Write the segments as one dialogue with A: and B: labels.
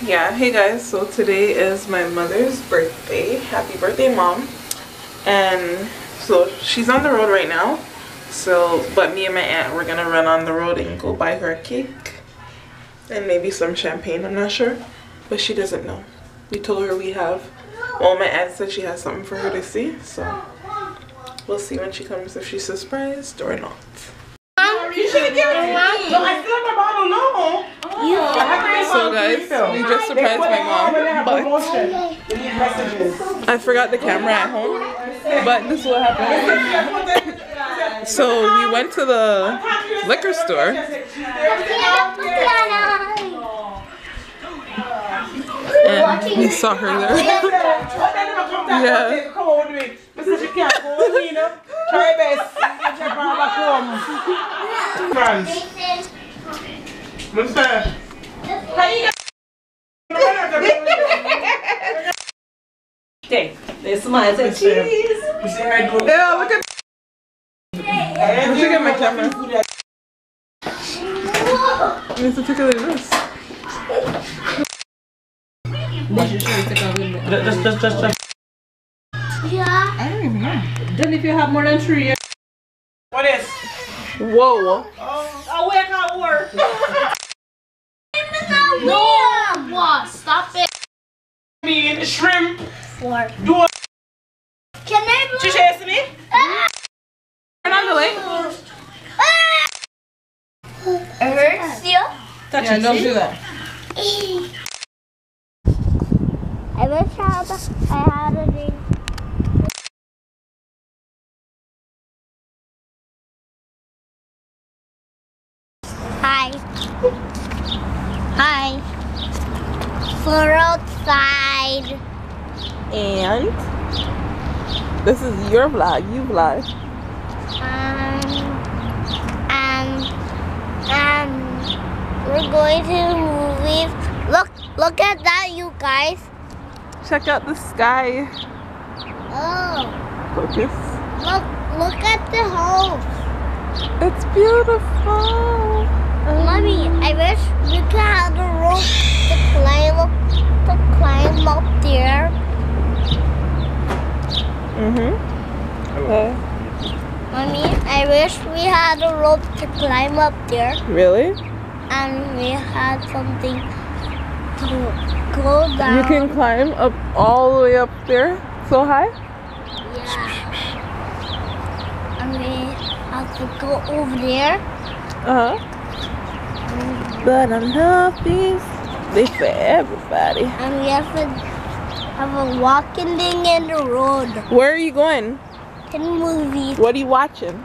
A: Yeah, hey guys, so today is my mother's birthday. Happy birthday, Mom. And so she's on the road right now, so but me and my aunt, we're gonna run on the road and go buy her a cake and maybe some champagne. I'm not sure, but she doesn't know. We told her we have, well, my aunt said she has something for her to see, so we'll see when she comes if she's surprised or not.
B: You should have given me. No, I still have my bottle. No.
A: So guys, we just surprised my mom, but I forgot the camera at home. But this is what happened. So we went to the liquor store. And we saw her there. Yeah.
B: Try best. France. What's that?
C: Okay, they smile. Say cheese.
A: Yeah, look at. Look at my camera. It's particularly this.
B: Just.
C: Yeah. I don't even know. Then if you have more than 3 years.
B: What is?
A: Whoa.
B: Oh, where can't work?
D: No, boss, stop it.
B: Me shrimp.
D: For.
B: Do.
D: Can I?
B: You chase me?
A: Turn on the light.
D: Hurts you?
A: Yeah, don't do that.
D: I wish I had a drink. Hi. Hi. We're outside.
A: And this is your vlog. You vlog.
D: We're going to the movies. Look at that, you guys.
A: Check out the sky.
D: Oh.
A: Focus.
D: Look at the house.
A: It's beautiful.
D: Mommy, I wish we could have the rope to climb up there.
A: Okay.
D: Mommy, I wish we had a rope to climb up there.
A: Really?
D: And we had something to go down.
A: You can climb up all the way up there, so high?
D: Yeah. And we have to go over there.
A: But I'm happy. They for everybody.
D: And we have to have a walking thing in the road.
A: Where are you going?
D: To the movies.
A: What are you watching?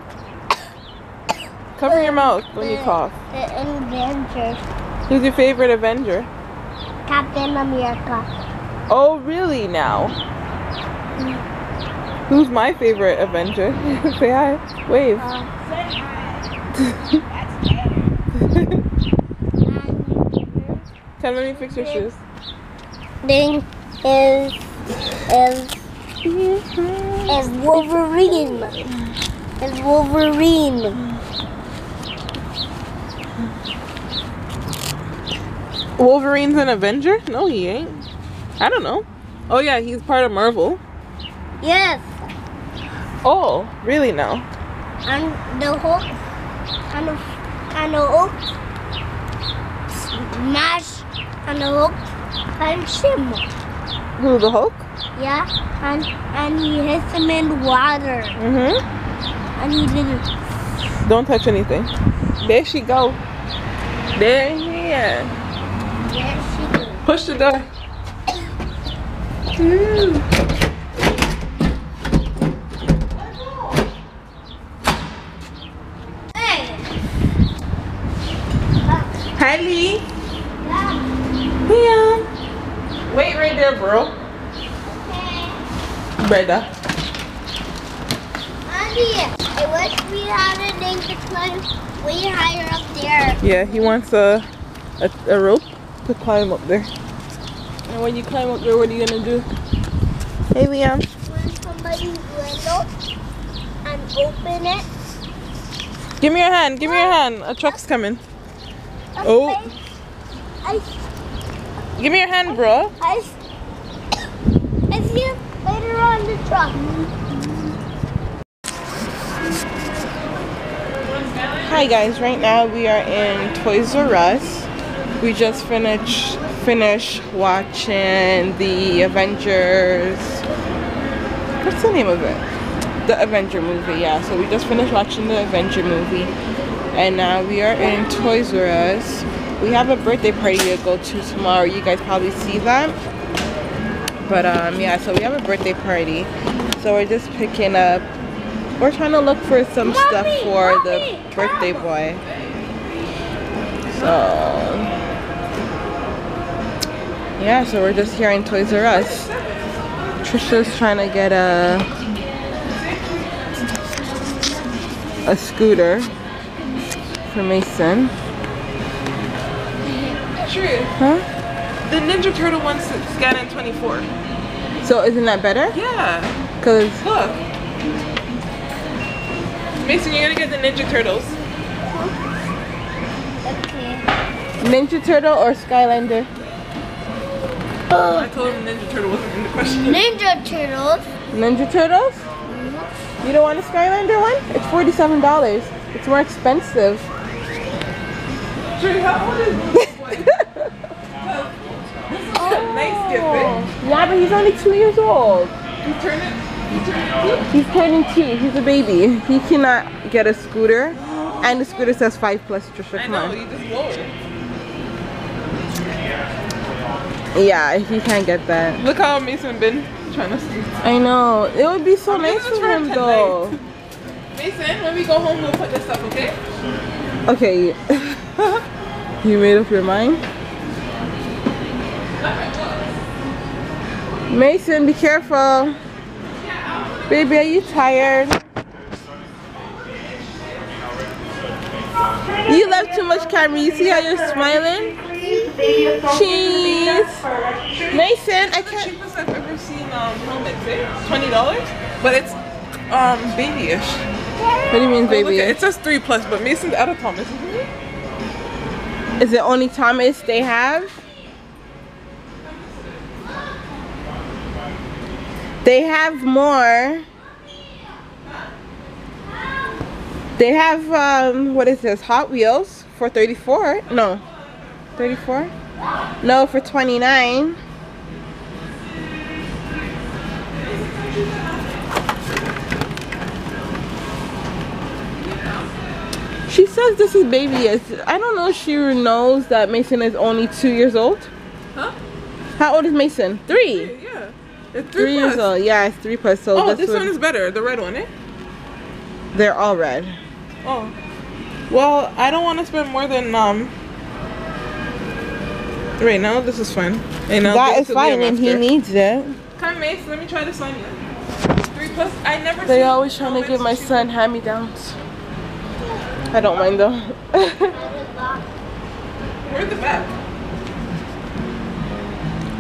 A: Cover your mouth when you cough.
D: The Avengers.
A: Who's your favorite Avenger?
D: Captain America.
A: Oh, really now? Who's my favorite Avenger? Say hi. Wave. Come, let me fix your shoes.
D: Thing is Wolverine. Is Wolverine.
A: Wolverine's an Avenger? No, he ain't. I don't know. Oh yeah, he's part of Marvel.
D: Yes.
A: Oh, really now?
D: And the Hulk. And the Hulk. Smash. And the Hulk punch him.
A: Who, the Hulk?
D: Yeah. And he hits him in water. And he didn't.
A: Don't touch anything. There she go. There he is.
D: There she goes.
A: Push the door.
D: Hey.
A: Hi, Lee.
D: Yeah.
A: Yeah. Wait right there, bro.
D: Okay.
A: Brother.
D: Mommy, I wish we had a thing to climb way higher up there.
A: Yeah, he wants a rope to climb up there. And when you climb up there, what are you gonna do? Hey, Liam.
D: When somebody's window and open it.
A: Give me your hand. Give me your hand. A truck's coming. Oh. Give me your hand, bro.
D: I see you later on the truck.
A: Hi guys, right now we are in ToysRus. We just finished watching the Avengers. What's the name of it? The Avenger movie, yeah. So we just finished watching the Avenger movie. And now we are in ToysRus. We have a birthday party to go to tomorrow. You guys probably see that. But yeah, so we have a birthday party. So we're just picking up. We're trying to look for some stuff for the birthday boy. So yeah, so we're just here in ToysRus. Trisha's trying to get a scooter for Mason.
B: True.
A: Huh?
B: The Ninja Turtle one's scanning 24.
A: So isn't that better?
B: Yeah.
A: Cause
B: Look. Mason, you're gonna get the Ninja Turtles.
D: Okay.
A: Ninja Turtle or Skylander?
B: I told him Ninja Turtle wasn't in the question.
D: Ninja Turtles.
A: Ninja Turtles? You don't want a Skylander one? It's $47. It's more expensive.
B: True, how old is this one? This is a nice gift, right?
A: Yeah, but he's only 2 years old.
B: He's turning 2?
A: He's a baby. He cannot get a scooter. And the scooter says 5 plus, Trisha.
B: I
A: Come
B: know,
A: on.
B: you just lowered it.
A: Yeah, he can't get that.
B: Look how Mason been trying to sleep.
A: I know. It would be so nice for him though.
B: Mason, when we go home, we'll put this up, okay?
A: Okay. You made up your mind? Mason, be careful. Baby, are you tired? You love too much camera. You see how you're smiling? Cheese. Mason, I
B: The
A: can't.
B: cheapest I've ever seen helmets, eh? $20, but it's babyish.
A: What do you mean,
B: Oh, look,
A: baby?
B: it says 3 plus, but Mason's out of Thomas, isn't it?
A: Is it only Thomas they have? They have more. They have what is this? Hot Wheels for 34? No. 34? No, for 29. She says this is babyish. I don't know if she knows that Mason is only 2 years old.
B: Huh?
A: How old is Mason? 3.
B: Yeah. It's
A: 3 years
B: plus.
A: old. Yeah, it's 3 plus. So
B: Oh, this one is better. The red one, eh?
A: They're all red.
B: Oh. Well, I don't want to spend more than right now. This is fine. Right now,
A: That
B: give it
A: is
B: to
A: fine,
B: Liam
A: and he
B: after.
A: needs it.
B: Come, Mace. Let me try this on you. 3 plus. I never.
A: They
B: seen
A: always trying to
B: helmets
A: give my
B: cheaper.
A: son hand-me-downs. I don't mind though.
B: Where's the back?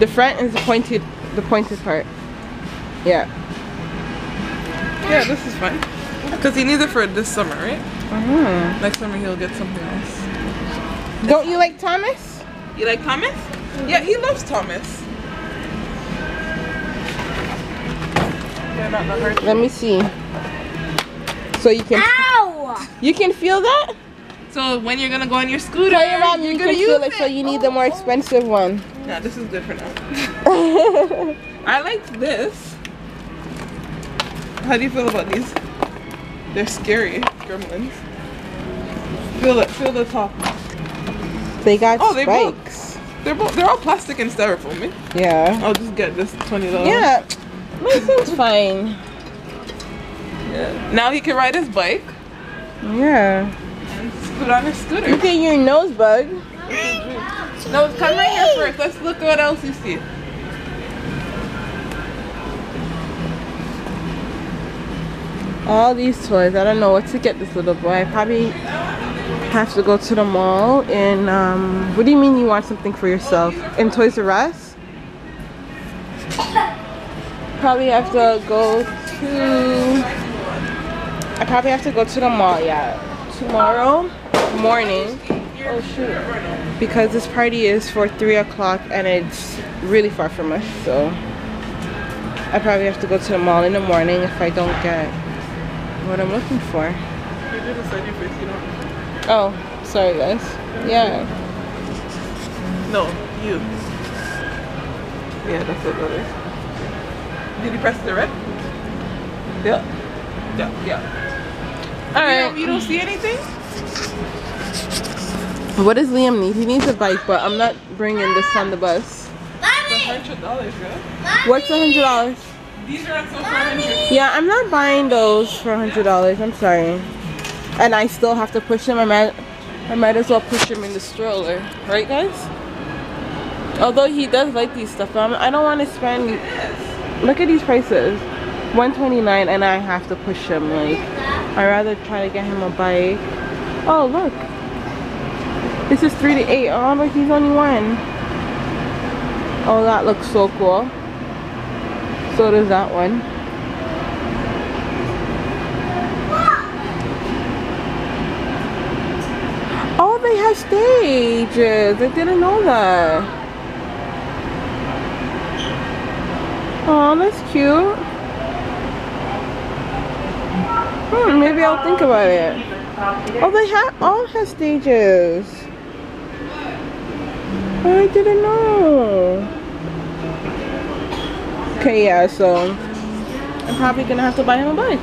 A: The front is the pointed part. Yeah.
B: Yeah, this is fine. Because he needs it for this summer, right? Next summer he'll get something else.
A: Don't you like Thomas?
B: You like Thomas? Yeah, he loves Thomas. Yeah, not hurt.
A: Let me see. So you can.
D: Ow!
A: You can feel that?
B: So when you're gonna go on your scooter,
A: Tell your mom
B: you're
A: you
B: gonna
A: can
B: use
A: feel it,
B: it.
A: so you need the more expensive one.
B: Yeah, this is good for now. I like this. How do you feel about these? They're scary, gremlins. Feel the top.
A: They got
B: Oh, they broke.
A: spikes.
B: They're all plastic and styrofoam. Eh?
A: Yeah.
B: I'll just get this $20.
A: Yeah. Mason's fine.
B: Yeah. Now he can ride his bike
A: Yeah.
B: and scoot on his scooter.
A: Look at your nose bug.
B: No, come right here first. Let's look what else you see.
A: All these toys. I don't know what to get this little boy. I probably have to go to the mall and what do you mean you want something for yourself? In ToysRus? Probably have to go to I probably have to go to the mall, yeah. Tomorrow morning.
B: Oh shoot. Because this party is for 3 o'clock and it's really far from us, so I probably have to go to the mall in the morning if I don't get what I'm looking for.
A: You did a study first, you know.
B: Oh, sorry guys. Yeah.
A: No, you. Yeah, that's what that is. Did you press the red? Yeah. Yeah.
B: Alright.
A: You don't see anything?
B: What does Liam need? He needs a bike, but I'm not bringing this on the bus.
A: $100, girl.
B: What's $100?
A: These are on sale for $100.
B: Yeah, I'm not buying those for $100. I'm sorry. And I still have to push him. I might as well push him in the stroller, right, guys? Although he does like these stuff, I don't want to spend. Look at these prices, $129, and I have to push him. Like, I'd rather try to get him a bike. Oh look, this is 3 to 8. Oh, but he's only 1. Oh, that looks so cool. So does that one. Oh, they have stages. I didn't know that. Oh, that's cute. Maybe I'll think about it. Oh, they all have stages. I didn't know. Okay, yeah, so I'm probably gonna have to buy him a bike.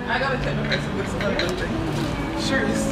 A: I gotta check the price of this one thing. Sure is.